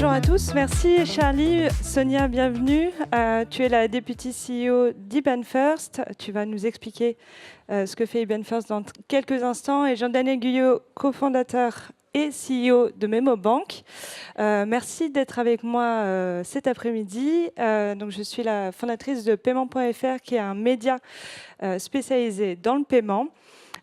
Bonjour à tous, merci Charlie. Sonia, bienvenue. Tu es la Deputy CEO d'IBANFirst. Tu vas nous expliquer ce que fait IBANFirst dans quelques instants. Et Jean-Daniel Guyot, cofondateur et CEO de MemoBank. Merci d'être avec moi cet après-midi. Donc, je suis la fondatrice de Paiement.fr, qui est un média spécialisé dans le paiement.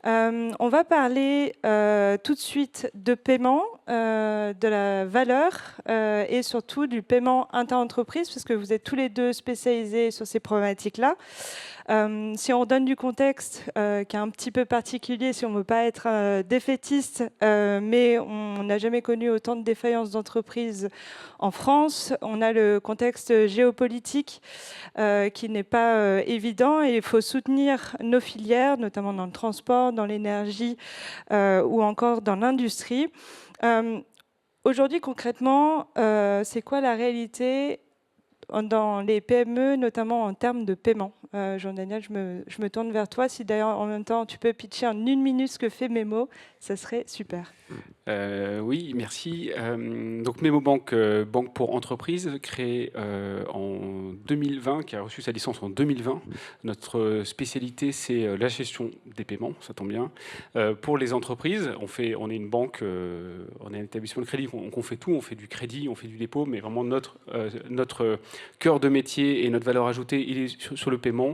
On va parler tout de suite de paiement, de la valeur et surtout du paiement inter-entreprise, parce que vous êtes tous les deux spécialisés sur ces problématiques-là. Si on redonne du contexte qui est un petit peu particulier, si on ne veut pas être défaitiste, mais on n'a jamais connu autant de défaillances d'entreprises en France. On a le contexte géopolitique qui n'est pas évident et il faut soutenir nos filières, notamment dans le transport, dans l'énergie ou encore dans l'industrie. Aujourd'hui, concrètement, c'est quoi la réalité dans les PME, notamment en termes de paiement? Jean-Daniel, je me tourne vers toi. Si d'ailleurs, en même temps, tu peux pitcher en 1 minute ce que fait Memo, ça serait super. Oui, merci. Donc MemoBank, banque pour entreprises, créée en 2020, qui a reçu sa licence en 2020. Notre spécialité, c'est la gestion des paiements, ça tombe bien. Pour les entreprises, on est une banque, on est un établissement de crédit, on fait tout, on fait du crédit, on fait du dépôt, mais vraiment notre cœur de métier et notre valeur ajoutée, il est sur le paiement.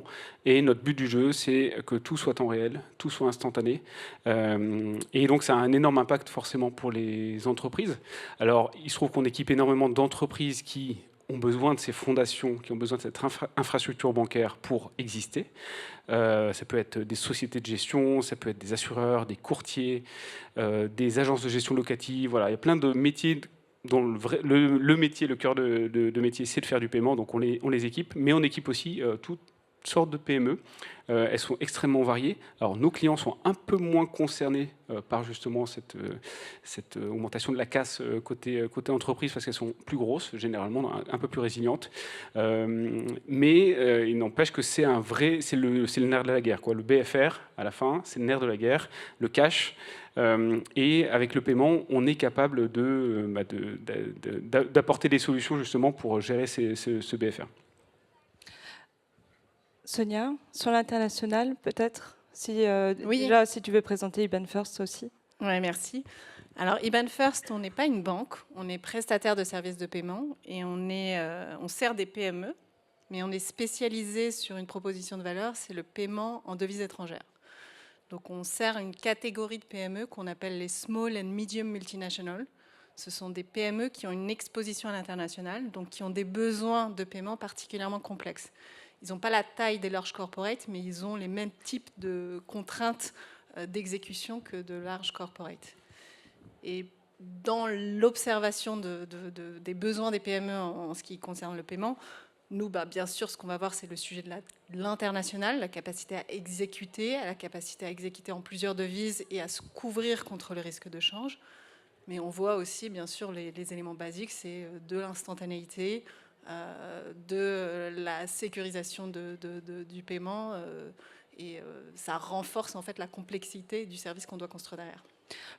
Et notre but du jeu, c'est que tout soit en réel, tout soit instantané. Et donc, ça a un énorme impact forcément pour les entreprises. Alors, il se trouve qu'on équipe énormément d'entreprises qui ont besoin de ces fondations, qui ont besoin de cette infrastructure bancaire pour exister. Ça peut être des sociétés de gestion, ça peut être des assureurs, des courtiers, des agences de gestion locative. Voilà, il y a plein de métiers dont le métier, le cœur de métier, c'est de faire du paiement. Donc, on les équipe, mais on équipe aussi toutes sortes de PME. Elles sont extrêmement variées. Alors, nos clients sont un peu moins concernés par justement cette augmentation de la casse côté entreprise, parce qu'elles sont plus grosses, généralement, un peu plus résilientes. Mais il n'empêche que c'est le nerf de la guerre, quoi. Le BFR, à la fin, c'est le nerf de la guerre, le cash. Et avec le paiement, on est capable d'apporter des solutions justement pour gérer ce BFR. Sonia, sur l'international, peut-être Oui. Déjà, si tu veux présenter IBANFirst aussi. Oui, merci. Alors, IBANFirst, on n'est pas une banque, on est prestataire de services de paiement et on sert des PME, mais on est spécialisé sur une proposition de valeur, c'est le paiement en devises étrangères. Donc, on sert une catégorie de PME qu'on appelle les Small and Medium Multinational. Ce sont des PME qui ont une exposition à l'international, donc qui ont des besoins de paiement particulièrement complexes. Ils n'ont pas la taille des large corporates, mais ils ont les mêmes types de contraintes d'exécution que de large corporates. Et dans l'observation des besoins des PME en ce qui concerne le paiement, nous, bien sûr, ce qu'on va voir, c'est le sujet de l'international, la capacité à exécuter en plusieurs devises et à se couvrir contre le risque de change. Mais on voit aussi, bien sûr, les éléments basiques, c'est de l'instantanéité, de la sécurisation du paiement et ça renforce en fait la complexité du service qu'on doit construire derrière.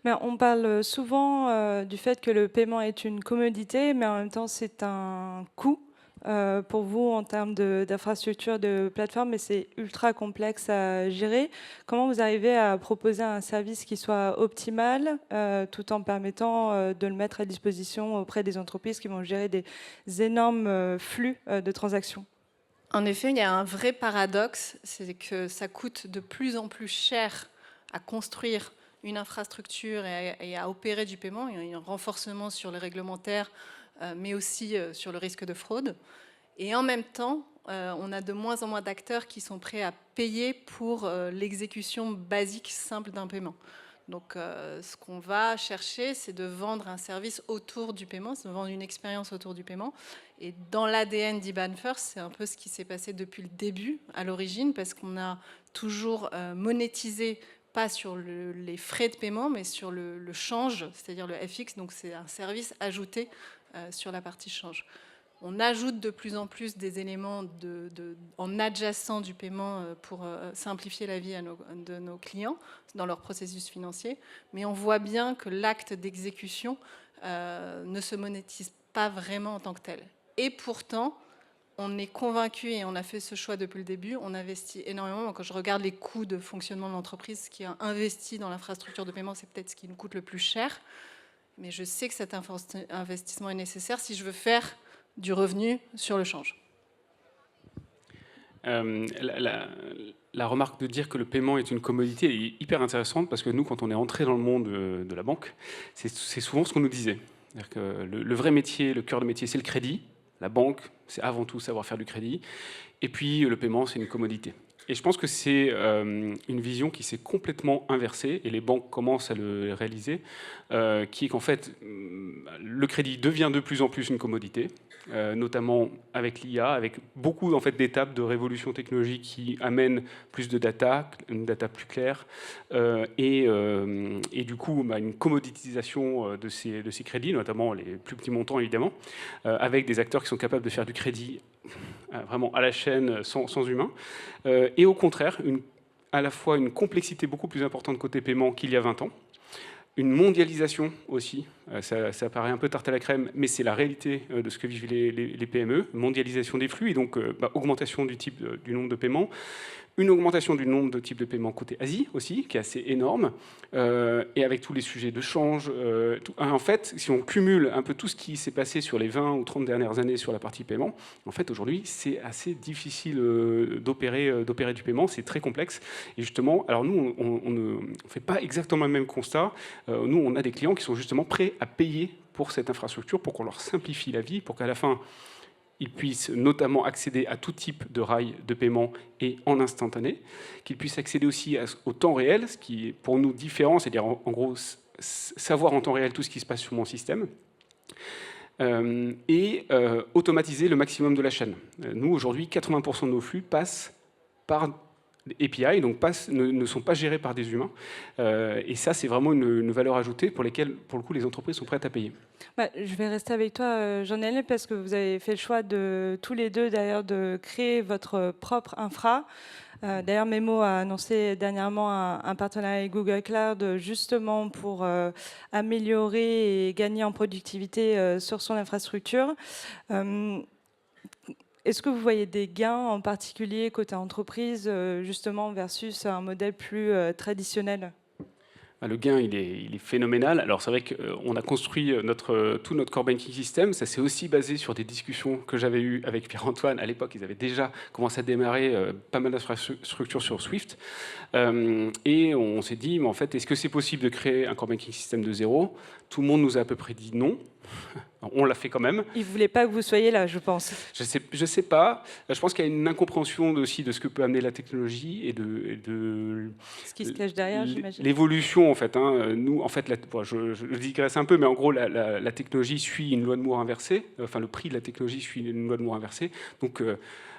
Mais on parle souvent du fait que le paiement est une commodité, mais en même temps c'est un coût pour vous en termes d'infrastructure, de plateforme, et c'est ultra complexe à gérer. Comment vous arrivez à proposer un service qui soit optimal tout en permettant de le mettre à disposition auprès des entreprises qui vont gérer des énormes flux de transactions? En effet, il y a un vrai paradoxe, c'est que ça coûte de plus en plus cher à construire une infrastructure et à opérer du paiement. Il y a un renforcement sur le réglementaire, mais aussi sur le risque de fraude. Et en même temps, on a de moins en moins d'acteurs qui sont prêts à payer pour l'exécution basique simple d'un paiement. Donc, ce qu'on va chercher, c'est de vendre un service autour du paiement, c'est de vendre une expérience autour du paiement. Et dans l'ADN d'IBANFirst, c'est un peu ce qui s'est passé depuis le début, à l'origine, parce qu'on a toujours monétisé, pas sur les frais de paiement, mais sur le change, c'est-à-dire le FX. Donc, c'est un service ajouté sur la partie change. On ajoute de plus en plus des éléments en adjacent du paiement pour simplifier la vie de nos clients dans leur processus financier. Mais on voit bien que l'acte d'exécution ne se monétise pas vraiment en tant que tel. Et pourtant, on est convaincu et on a fait ce choix depuis le début, on investit énormément. Quand je regarde les coûts de fonctionnement de l'entreprise, ce qui a investi dans l'infrastructure de paiement, c'est peut-être ce qui nous coûte le plus cher. Mais je sais que cet investissement est nécessaire si je veux faire du revenu sur le change. La remarque de dire que le paiement est une commodité est hyper intéressante parce que nous, quand on est entré dans le monde de la banque, c'est souvent ce qu'on nous disait. C'est-à-dire que le vrai métier, le cœur de métier, c'est le crédit. La banque, c'est avant tout savoir faire du crédit. Et puis, le paiement, c'est une commodité. Et je pense que c'est une vision qui s'est complètement inversée, et les banques commencent à le réaliser, qui est qu'en fait, le crédit devient de plus en plus une commodité, notamment avec l'IA, avec beaucoup en fait, d'étapes de révolution technologique qui amènent plus de data, une data plus claire, et du coup, une commoditisation de ces crédits, notamment les plus petits montants évidemment, avec des acteurs qui sont capables de faire du crédit vraiment à la chaîne, sans humain, et au contraire, à la fois une complexité beaucoup plus importante côté paiement qu'il y a 20 ans, une mondialisation aussi, ça paraît un peu tarte à la crème, mais c'est la réalité de ce que vivent les PME, mondialisation des flux, et donc augmentation du nombre de paiements, une augmentation du nombre de types de paiements côté Asie aussi, qui est assez énorme, et avec tous les sujets de change. En fait, si on cumule un peu tout ce qui s'est passé sur les 20 ou 30 dernières années sur la partie paiement, en fait, aujourd'hui, c'est assez difficile d'opérer du paiement, c'est très complexe. Et justement, alors nous, on ne fait pas exactement le même constat. Nous, on a des clients qui sont justement prêts à payer pour cette infrastructure, pour qu'on leur simplifie la vie, pour qu'à la fin, ils puissent notamment accéder à tout type de rails de paiement et en instantané, qu'ils puissent accéder aussi au temps réel, ce qui est pour nous différent, c'est-à-dire en gros savoir en temps réel tout ce qui se passe sur mon système, et automatiser le maximum de la chaîne. Nous, aujourd'hui, 80% de nos flux passent par API, donc ne sont pas gérés par des humains. Et ça, c'est vraiment une valeur ajoutée pour lesquelles, pour le coup, les entreprises sont prêtes à payer. Je vais rester avec toi, Jean-Daniel, parce que vous avez fait le choix de tous les deux, d'ailleurs, de créer votre propre infra. D'ailleurs, Memo a annoncé dernièrement un partenariat avec Google Cloud, justement pour améliorer et gagner en productivité sur son infrastructure. Est-ce que vous voyez des gains en particulier côté entreprise, justement, versus un modèle plus traditionnel ? Le gain, il est phénoménal. Alors, c'est vrai qu'on a construit tout notre core banking system. Ça s'est aussi basé sur des discussions que j'avais eues avec Pierre-Antoine. À l'époque, ils avaient déjà commencé à démarrer pas mal d'infrastructures sur Swift. Et on s'est dit, mais en fait, est-ce que c'est possible de créer un core banking system de zéro ? Tout le monde nous a à peu près dit non. On l'a fait quand même. Ils ne voulaient pas que vous soyez là, je pense. Je sais pas. Je pense qu'il y a une incompréhension aussi de ce que peut amener la technologie et de ce qui se cache derrière, j'imagine. L'évolution, en fait. Nous, en fait, je digresse un peu, mais en gros, la technologie suit une loi de Moore inversée. Enfin, le prix de la technologie suit une loi de Moore inversée. Donc,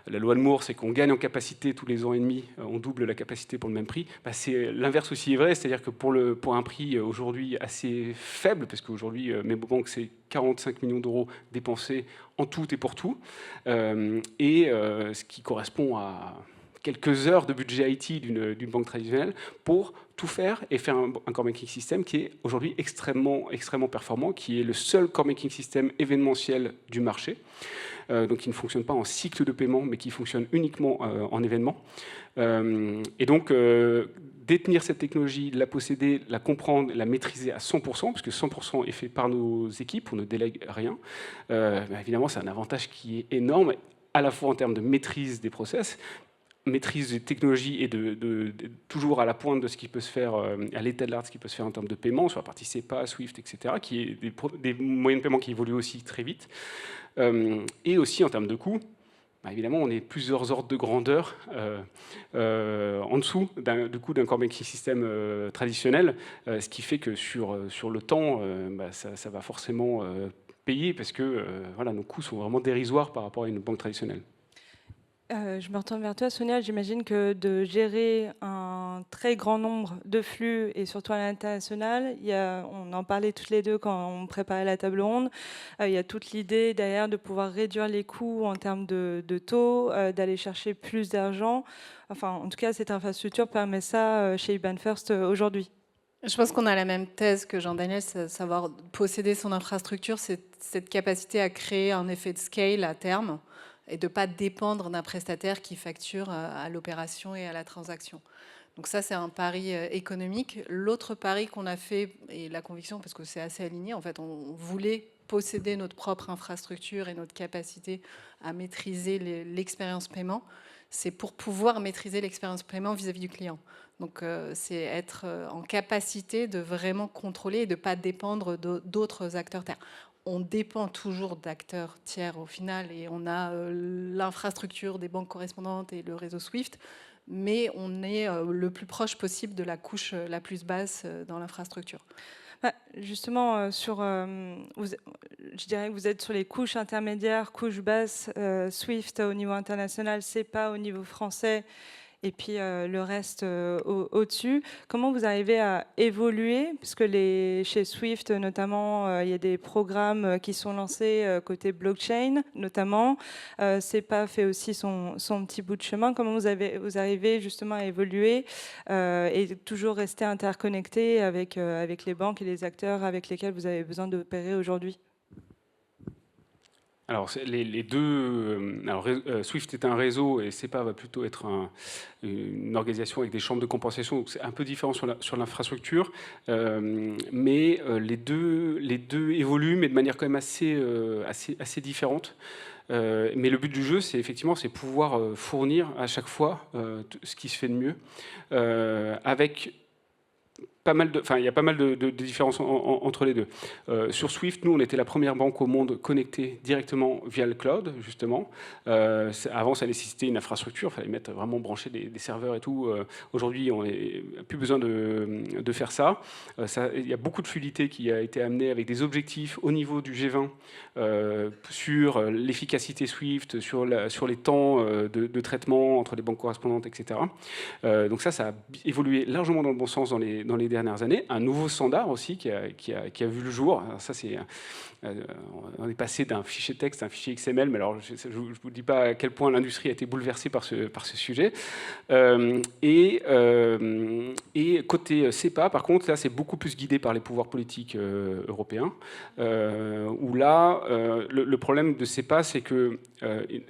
la loi de Moore, c'est qu'on gagne en capacité tous les ans et demi, on double la capacité pour le même prix. C'est l'inverse aussi est vrai, c'est-à-dire que pour un prix aujourd'hui assez faible, parce qu'aujourd'hui, Mebobank, c'est 45 millions d'euros dépensés en tout et pour tout, ce qui correspond à quelques heures de budget IT d'une banque traditionnelle pour tout faire et faire un core banking system qui est aujourd'hui extrêmement performant, qui est le seul core banking system événementiel du marché. Donc qui ne fonctionne pas en cycle de paiement, mais qui fonctionne uniquement en événement. Et donc, détenir cette technologie, la posséder, la comprendre, la maîtriser à 100%, parce que 100% est fait par nos équipes, on ne délègue rien, évidemment, c'est un avantage qui est énorme, à la fois en termes de maîtrise des process, maîtrise des technologies et toujours à la pointe de ce qui peut se faire, à l'état de l'art, ce qui peut se faire en termes de paiement, sur la partie SEPA, SWIFT, etc., qui est des moyens de paiement qui évoluent aussi très vite. Et aussi en termes de coûts, évidemment, on est plusieurs ordres de grandeur en dessous d'un core banking system traditionnel, ce qui fait que sur le temps, ça va forcément payer parce que nos coûts sont vraiment dérisoires par rapport à une banque traditionnelle. Je me retourne vers toi, Sonia. J'imagine que de gérer un très grand nombre de flux, et surtout à l'international, on en parlait toutes les deux quand on préparait la table ronde, il y a toute l'idée derrière de pouvoir réduire les coûts en termes de taux, d'aller chercher plus d'argent. Enfin, en tout cas, cette infrastructure permet ça chez IBAN First aujourd'hui. Je pense qu'on a la même thèse que Jean-Daniel, c'est savoir posséder son infrastructure, c'est cette capacité à créer un effet de scale à terme et de ne pas dépendre d'un prestataire qui facture à l'opération et à la transaction. Donc ça, c'est un pari économique. L'autre pari qu'on a fait, et la conviction, parce que c'est assez aligné, en fait, on voulait posséder notre propre infrastructure et notre capacité à maîtriser l'expérience paiement, c'est pour pouvoir maîtriser l'expérience paiement vis-à-vis du client. Donc c'est être en capacité de vraiment contrôler et de ne pas dépendre d'autres acteurs tiers. On dépend toujours d'acteurs tiers au final et on a l'infrastructure des banques correspondantes et le réseau SWIFT, mais on est le plus proche possible de la couche la plus basse dans l'infrastructure. Justement, je dirais que vous êtes sur les couches intermédiaires, couches basses, SWIFT au niveau international, SEPA au niveau français, et puis le reste au-dessus. Comment vous arrivez à évoluer? Puisque chez Swift, notamment, il y a des programmes qui sont lancés côté blockchain, notamment. SEPA fait aussi son petit bout de chemin. Comment vous arrivez justement à évoluer et toujours rester interconnecté avec les banques et les acteurs avec lesquels vous avez besoin d'opérer aujourd'hui? Alors, les deux. Alors, Swift est un réseau et SEPA va plutôt être une organisation avec des chambres de compensation. Donc, c'est un peu différent sur l'infrastructure. Mais les deux évoluent, mais de manière quand même assez différente. Mais le but du jeu, c'est effectivement pouvoir fournir à chaque fois ce qui se fait de mieux avec il y a pas mal de différences entre les deux. Sur Swift, nous, on était la première banque au monde connectée directement via le cloud, justement. Avant, ça nécessitait une infrastructure, il fallait vraiment brancher des serveurs et tout. Aujourd'hui, on n'a plus besoin de faire ça. Il y a beaucoup de fluidité qui a été amenée avec des objectifs au niveau du G20 sur l'efficacité Swift, sur les temps de traitement entre les banques correspondantes, etc. Donc ça a évolué largement dans le bon sens dans les dernières années. Un nouveau standard aussi qui a vu le jour. Alors ça, on est passé d'un fichier texte à un fichier XML, mais alors je ne vous dis pas à quel point l'industrie a été bouleversée par ce sujet. Et côté SEPA, par contre, là, c'est beaucoup plus guidé par les pouvoirs politiques européens, où là, le problème de SEPA, c'est que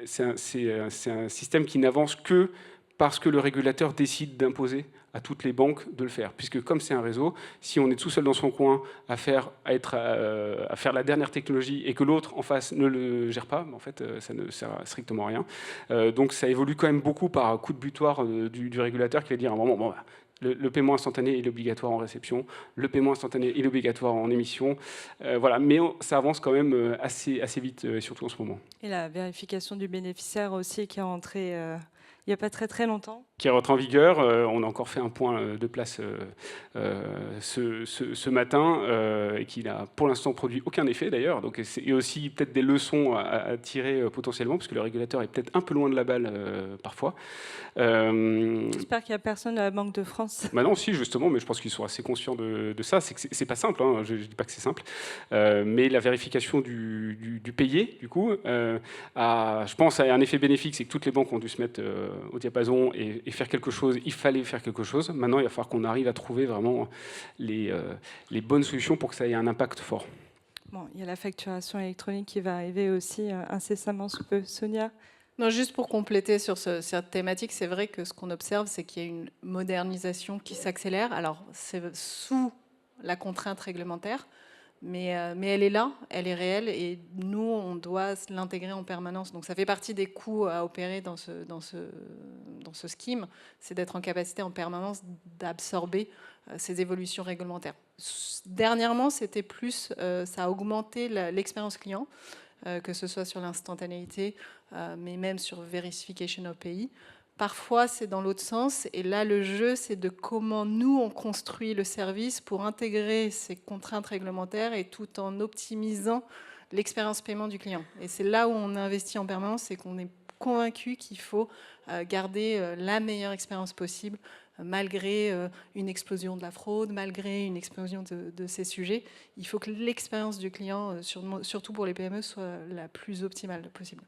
c'est un système qui n'avance que parce que le régulateur décide d'imposer à toutes les banques de le faire. Puisque comme c'est un réseau, si on est tout seul dans son coin à faire la dernière technologie et que l'autre en face ne le gère pas, en fait, ça ne sert à strictement rien. Donc ça évolue quand même beaucoup par coup de butoir du régulateur qui va dire à un moment, le paiement instantané est obligatoire en réception, le paiement instantané est obligatoire en émission. Voilà, mais ça avance quand même assez vite, surtout en ce moment. Et la vérification du bénéficiaire aussi qui est entrée il n'y a pas très longtemps. Qui rentre en vigueur. On a encore fait un point de place ce matin et qui n'a pour l'instant produit aucun effet d'ailleurs. Donc il y a aussi peut-être des leçons à tirer potentiellement parce que le régulateur est peut-être un peu loin de la balle parfois. J'espère qu'il n'y a personne à la Banque de France. Bah non, si justement, mais je pense qu'ils sont assez conscients de ça. C'est pas simple, hein, je ne dis pas que c'est simple, mais la vérification du payé, du coup, je pense à un effet bénéfique, c'est que toutes les banques ont dû se mettre au diapason et faire quelque chose. Il fallait faire quelque chose. Maintenant, il va falloir qu'on arrive à trouver vraiment les bonnes solutions pour que ça ait un impact fort. Bon, il y a la facturation électronique qui va arriver aussi incessamment sous peu. Sonia? Non, juste pour compléter sur cette thématique, c'est vrai que ce qu'on observe, c'est qu'il y a une modernisation qui s'accélère. Alors, c'est sous la contrainte réglementaire, mais elle est là, elle est réelle, et nous, on doit l'intégrer en permanence. Donc, ça fait partie des coûts à opérer dans ce scheme, c'est d'être en capacité en permanence d'absorber ces évolutions réglementaires. Dernièrement, c'était plus, ça a augmenté l'expérience client, que ce soit sur l'instantanéité, mais même sur verification au pays. Parfois, c'est dans l'autre sens. Et là, le jeu, c'est de comment nous, on construit le service pour intégrer ces contraintes réglementaires et tout en optimisant l'expérience paiement du client. Et c'est là où on investit en permanence, c'est qu'on est convaincu qu'il faut garder la meilleure expérience possible malgré une explosion de la fraude, malgré une explosion de ces sujets. Il faut que l'expérience du client, surtout pour les PME, soit la plus optimale possible.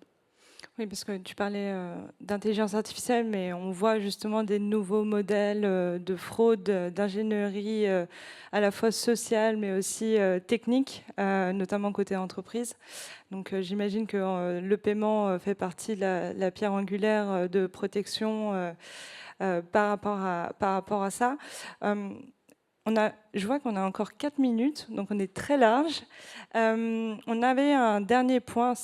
Oui, parce que tu parlais d'intelligence artificielle, mais on voit justement des nouveaux modèles de fraude, d'ingénierie à la fois sociale, mais aussi technique, notamment côté entreprise. Donc j'imagine que le paiement fait partie de la pierre angulaire de protection par rapport à ça. Je vois qu'on a encore 4 minutes, donc on est très large. On avait un dernier point,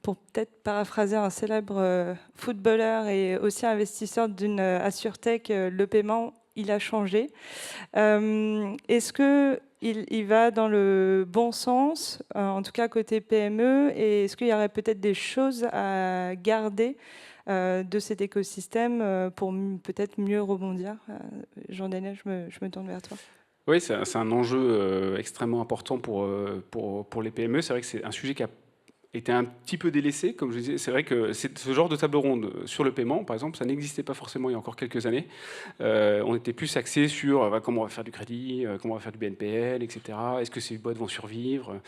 pour peut-être paraphraser un célèbre footballeur et aussi investisseur d'une AssureTech, le paiement, il a changé. Est-ce qu'il va dans le bon sens, en tout cas côté PME, et est-ce qu'il y aurait peut-être des choses à garder de cet écosystème pour peut-être mieux rebondir? Jean-Daniel, je me tourne vers toi. Oui, c'est un enjeu extrêmement important pour les PME. C'est vrai que c'est un sujet qui a était un petit peu délaissé, comme je disais. C'est vrai que ce genre de table ronde sur le paiement, par exemple, ça n'existait pas forcément il y a encore quelques années. On était plus axé sur comment on va faire du crédit, comment on va faire du BNPL, etc. Est-ce que ces boîtes vont survivre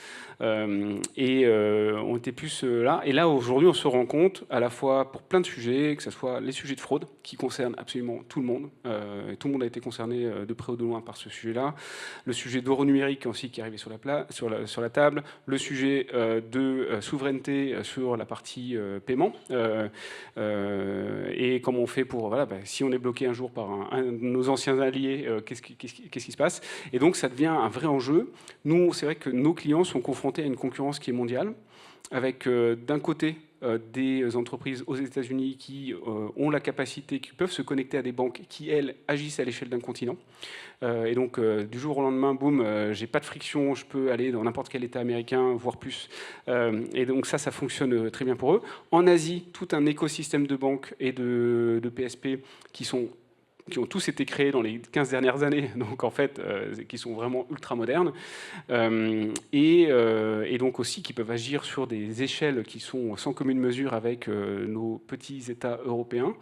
on était plus là. Et là, aujourd'hui, on se rend compte, à la fois pour plein de sujets, que ce soit les sujets de fraude, qui concernent absolument tout le monde. Tout le monde a été concerné de près ou de loin par ce sujet-là. Le sujet d'euro numérique aussi qui est arrivé sur la table. Le sujet de souveraineté sur la partie paiement et comment on fait pour si on est bloqué un jour par un de nos anciens alliés, qu'est-ce qui se passe? Et donc ça devient un vrai enjeu. Nous, c'est vrai que nos clients sont confrontés à une concurrence qui est mondiale, avec d'un côté des entreprises aux États-Unis qui ont la capacité, qui peuvent se connecter à des banques qui, elles, agissent à l'échelle d'un continent. Et donc, du jour au lendemain, boum, j'ai pas de friction, je peux aller dans n'importe quel État américain, voire plus. Et donc ça fonctionne très bien pour eux. En Asie, tout un écosystème de banques et de PSP qui ont tous été créés dans les 15 dernières années, donc en fait, qui sont vraiment ultra modernes, et donc aussi qui peuvent agir sur des échelles qui sont sans commune mesure avec nos petits États européens.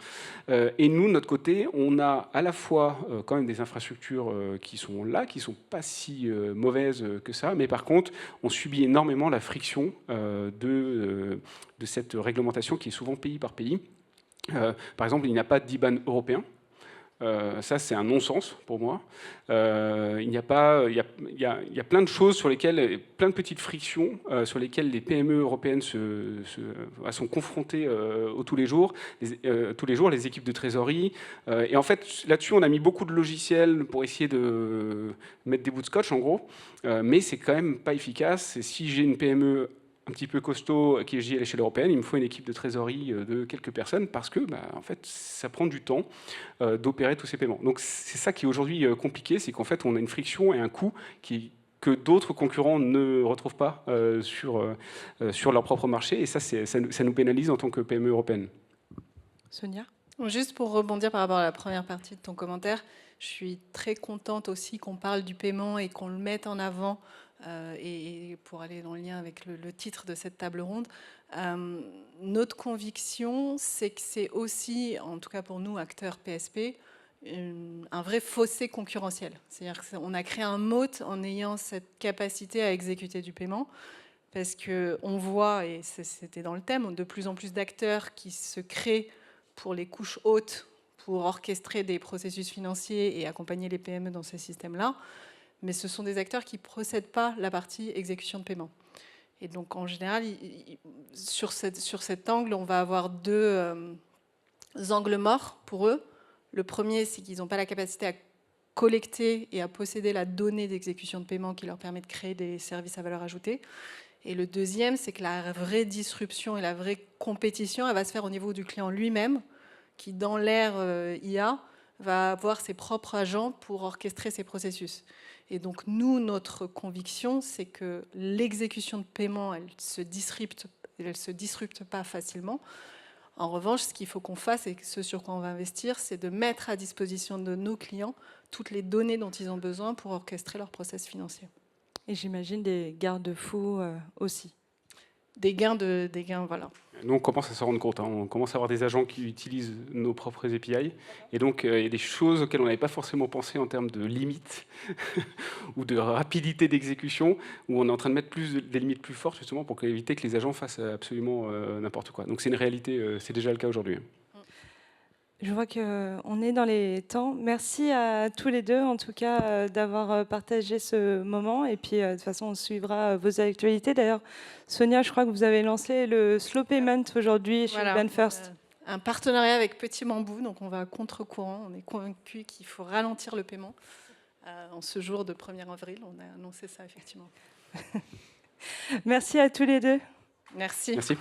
Et nous, de notre côté, on a à la fois quand même des infrastructures qui sont là, qui sont pas si mauvaises que ça, mais par contre, on subit énormément la friction de cette réglementation qui est souvent pays par pays. Par exemple, il n'y a pas d'IBAN européen. Ça, c'est un non-sens pour moi. Il y a plein de choses sur lesquelles, plein de petites frictions sur lesquelles les PME européennes sont confrontées tous les jours, les équipes de trésorerie. Et en fait, là-dessus, on a mis beaucoup de logiciels pour essayer de mettre des bouts de scotch, en gros. Mais c'est quand même pas efficace. Et si j'ai une PME un petit peu costaud qui agit à l'échelle européenne, il me faut une équipe de trésorerie de quelques personnes parce que, en fait, ça prend du temps d'opérer tous ces paiements. Donc c'est ça qui est aujourd'hui compliqué, c'est qu'en fait, on a une friction et un coût que d'autres concurrents ne retrouvent pas sur leur propre marché, et ça nous pénalise en tant que PME européenne. Sonia ? Juste pour rebondir par rapport à la première partie de ton commentaire, je suis très contente aussi qu'on parle du paiement et qu'on le mette en avant. Et pour aller dans le lien avec le titre de cette table ronde, notre conviction, c'est que c'est aussi, en tout cas pour nous, acteurs PSP, un vrai fossé concurrentiel. C'est-à-dire qu'on a créé un moat en ayant cette capacité à exécuter du paiement, parce qu'on voit, et c'était dans le thème, de plus en plus d'acteurs qui se créent pour les couches hautes, pour orchestrer des processus financiers et accompagner les PME dans ces systèmes-là. Mais ce sont des acteurs qui ne procèdent pas la partie exécution de paiement. Et donc, en général, sur cet angle, on va avoir deux angles morts pour eux. Le premier, c'est qu'ils n'ont pas la capacité à collecter et à posséder la donnée d'exécution de paiement qui leur permet de créer des services à valeur ajoutée. Et le deuxième, c'est que la vraie disruption et la vraie compétition, elle va se faire au niveau du client lui-même, qui, dans l'ère IA, va avoir ses propres agents pour orchestrer ces processus. Et donc, nous, notre conviction, c'est que l'exécution de paiement, elle ne se disrupte pas facilement. En revanche, ce qu'il faut qu'on fasse, et ce sur quoi on va investir, c'est de mettre à disposition de nos clients toutes les données dont ils ont besoin pour orchestrer leur process financier. Et j'imagine des garde-fous aussi. voilà. Nous, on commence à se rendre compte. On commence à avoir des agents qui utilisent nos propres API. Et donc, il y a des choses auxquelles on n'avait pas forcément pensé en termes de limites ou de rapidité d'exécution, où on est en train de mettre des limites plus fortes, justement, pour éviter que les agents fassent absolument n'importe quoi. Donc, c'est une réalité, c'est déjà le cas aujourd'hui. Je vois qu'on est dans les temps. Merci à tous les deux, en tout cas, d'avoir partagé ce moment. Et puis, de toute façon, on suivra vos actualités. D'ailleurs, Sonia, je crois que vous avez lancé le slow payment aujourd'hui chez Voilà, IBANFirst. un partenariat avec Petit Bambou, donc on va à contre-courant. On est convaincu qu'il faut ralentir le paiement. En ce jour de 1er avril, on a annoncé ça, effectivement. Merci à tous les deux. Merci. Merci.